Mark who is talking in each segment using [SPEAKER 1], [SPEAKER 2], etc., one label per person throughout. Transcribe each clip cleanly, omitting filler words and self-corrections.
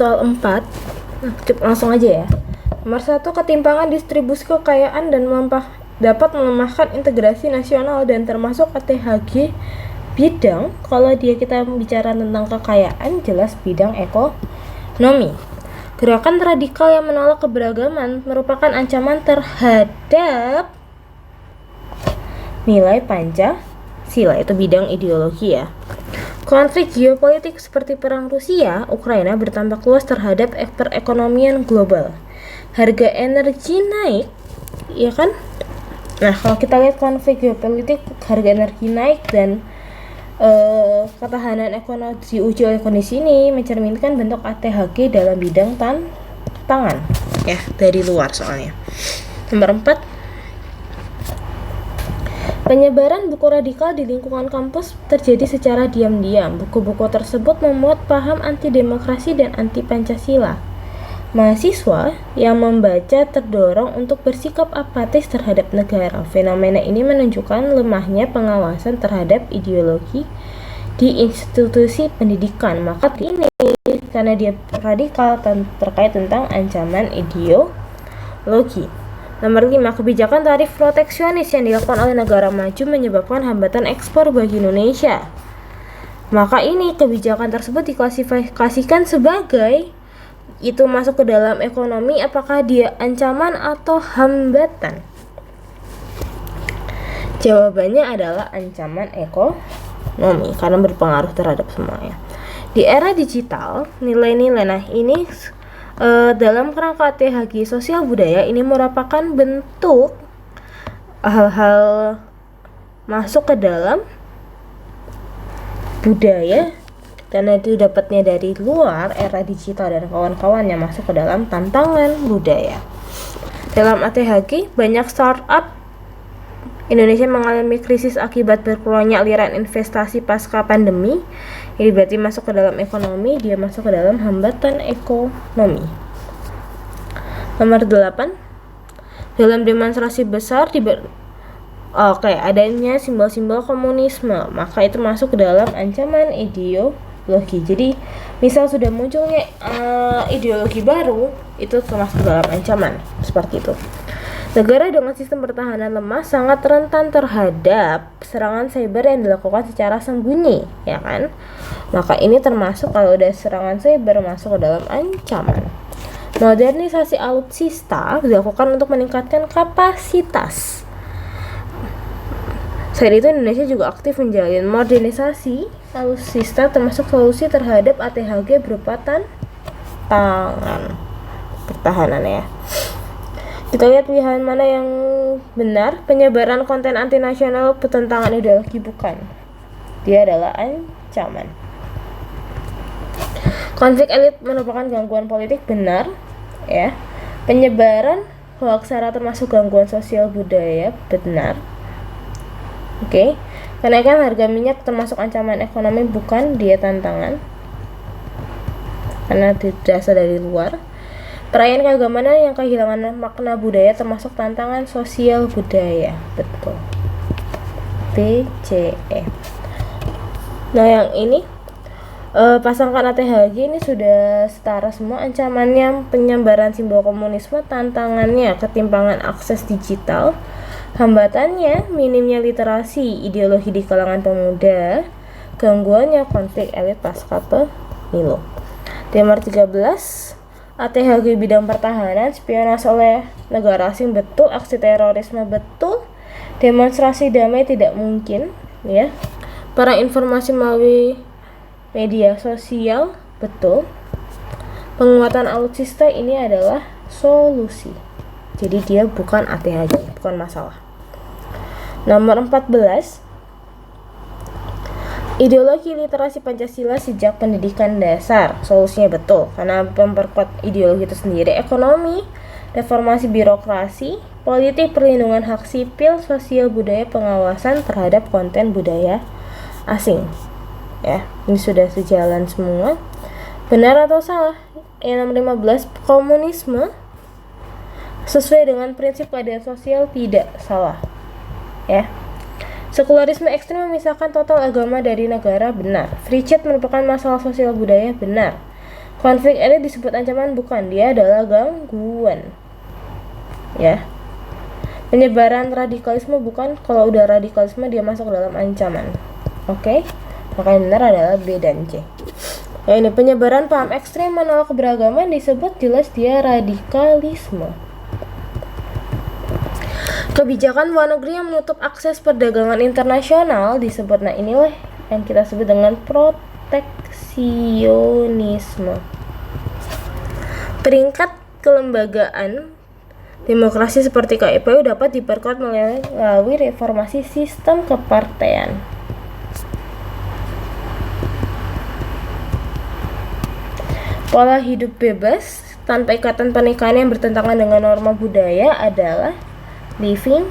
[SPEAKER 1] Soal 4, langsung aja ya. Nomor 1, ketimpangan distribusi kekayaan dan dapat melemahkan integrasi nasional dan termasuk ATHG bidang. Kalau kita bicara tentang kekayaan, jelas bidang ekonomi. Gerakan radikal yang menolak keberagaman merupakan ancaman terhadap nilai Pancasila, itu bidang ideologi ya. Konflik geopolitik seperti perang Rusia, Ukraina berdampak luas terhadap perekonomian global. Harga energi naik, ya kan? Nah, kalau kita lihat konflik geopolitik, harga energi naik dan ketahanan ekonomi diuji oleh kondisi ini mencerminkan bentuk ATHG dalam bidang tantangan, ya, dari luar soalnya. Nomor 4, penyebaran buku radikal di lingkungan kampus terjadi secara diam-diam. Buku-buku tersebut memuat paham anti-demokrasi dan anti-Pancasila. Mahasiswa yang membaca terdorong untuk bersikap apatis terhadap negara. Fenomena ini menunjukkan lemahnya pengawasan terhadap ideologi di institusi pendidikan. Maka ini karena dia radikal terkait tentang ancaman ideologi. Nomor 5, kebijakan tarif proteksionis yang dilakukan oleh negara maju menyebabkan hambatan ekspor bagi Indonesia. Maka ini kebijakan tersebut diklasifikasikan sebagai itu masuk ke dalam ekonomi, apakah dia ancaman atau hambatan? Jawabannya adalah ancaman ekonomi karena berpengaruh terhadap semuanya. Di era digital, nilai-nilai, nah ini dalam kerangka ATHG sosial budaya ini merupakan bentuk hal-hal masuk ke dalam budaya karena itu dapatnya dari luar era digital dan kawan-kawannya masuk ke dalam tantangan budaya. Dalam ATHG, banyak startup Indonesia mengalami krisis akibat berkurangnya aliran investasi pasca pandemi. Ini berarti masuk ke dalam ekonomi, dia masuk ke dalam hambatan ekonomi. Nomor 8, dalam demonstrasi besar adanya simbol-simbol komunisme, maka itu masuk ke dalam ancaman ideologi. Jadi misal sudah munculnya ideologi baru, itu termasuk dalam ancaman seperti itu. Negara dengan sistem pertahanan lemah sangat rentan terhadap serangan cyber yang dilakukan secara sembunyi, ya kan? Maka ini termasuk kalau udah serangan cyber masuk ke dalam ancaman. Modernisasi alutsista dilakukan untuk meningkatkan kapasitas. Selain itu, Indonesia juga aktif menjalin modernisasi alutsista termasuk solusi terhadap ATHG berupa tantangan pertahanan ya. Kita lihat pilihan mana yang benar. Penyebaran konten anti nasional bertentangan ideologi bukan. Dia adalah ancaman. Konflik elit merupakan gangguan politik benar, ya. Penyebaran hoax sara termasuk gangguan sosial budaya benar. Oke. Kenaikan harga minyak termasuk ancaman ekonomi bukan, dia tantangan. Karena dirasa dari luar. Perayaan keagamaan yang kehilangan makna budaya termasuk tantangan sosial budaya. Betul. BCE. Nah, yang ini pasangkan ATHG ini sudah setara semua. Ancamannya penyebaran simbol komunisme, tantangannya ketimpangan akses digital, hambatannya minimnya literasi ideologi di kalangan pemuda, gangguannya konflik elit pasca pemilu. Nomor 13, ATHG bidang pertahanan, spionase oleh negara asing betul, aksi terorisme betul, demonstrasi damai tidak mungkin, ya. Perang informasi melalui media sosial betul. Penguatan alutsista ini adalah solusi. Jadi dia bukan ATHG, bukan masalah. Nomor 14, ideologi literasi Pancasila sejak pendidikan dasar. Solusinya betul, karena memperkuat ideologi itu sendiri. Ekonomi, reformasi birokrasi, politik perlindungan hak sipil, sosial budaya, pengawasan terhadap konten budaya asing. Ya, ini sudah sejalan semua. Benar atau salah? Yang nomor 15, komunisme sesuai dengan prinsip keadilan sosial tidak salah. Ya. Sekularisme ekstrem memisahkan total agama dari negara benar. Free chat merupakan masalah sosial budaya benar. Konflik ini disebut ancaman bukan, dia adalah gangguan. Ya. Penyebaran radikalisme bukan, kalau udah radikalisme dia masuk dalam ancaman. Oke? Maka yang benar adalah B dan C. Ya, ini penyebaran paham ekstrem menolak keberagaman disebut jelas dia radikalisme. Kebijakan luar negeri yang menutup akses perdagangan internasional disebut, nah inilah yang kita sebut dengan proteksionisme. Peringkat kelembagaan demokrasi seperti KPU dapat diperkuat melalui reformasi sistem kepartean. Pola hidup bebas tanpa ikatan pernikahan yang bertentangan dengan norma budaya adalah living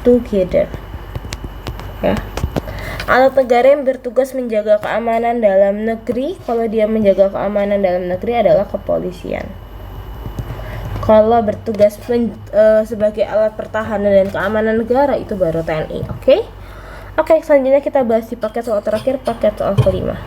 [SPEAKER 1] together. Ya. Alat negara yang bertugas menjaga keamanan dalam negeri, kalau dia menjaga keamanan dalam negeri adalah kepolisian. Kalau bertugas sebagai alat pertahanan dan keamanan negara itu baru TNI. Oke, selanjutnya kita bahas di paket soal terakhir, paket soal kelima.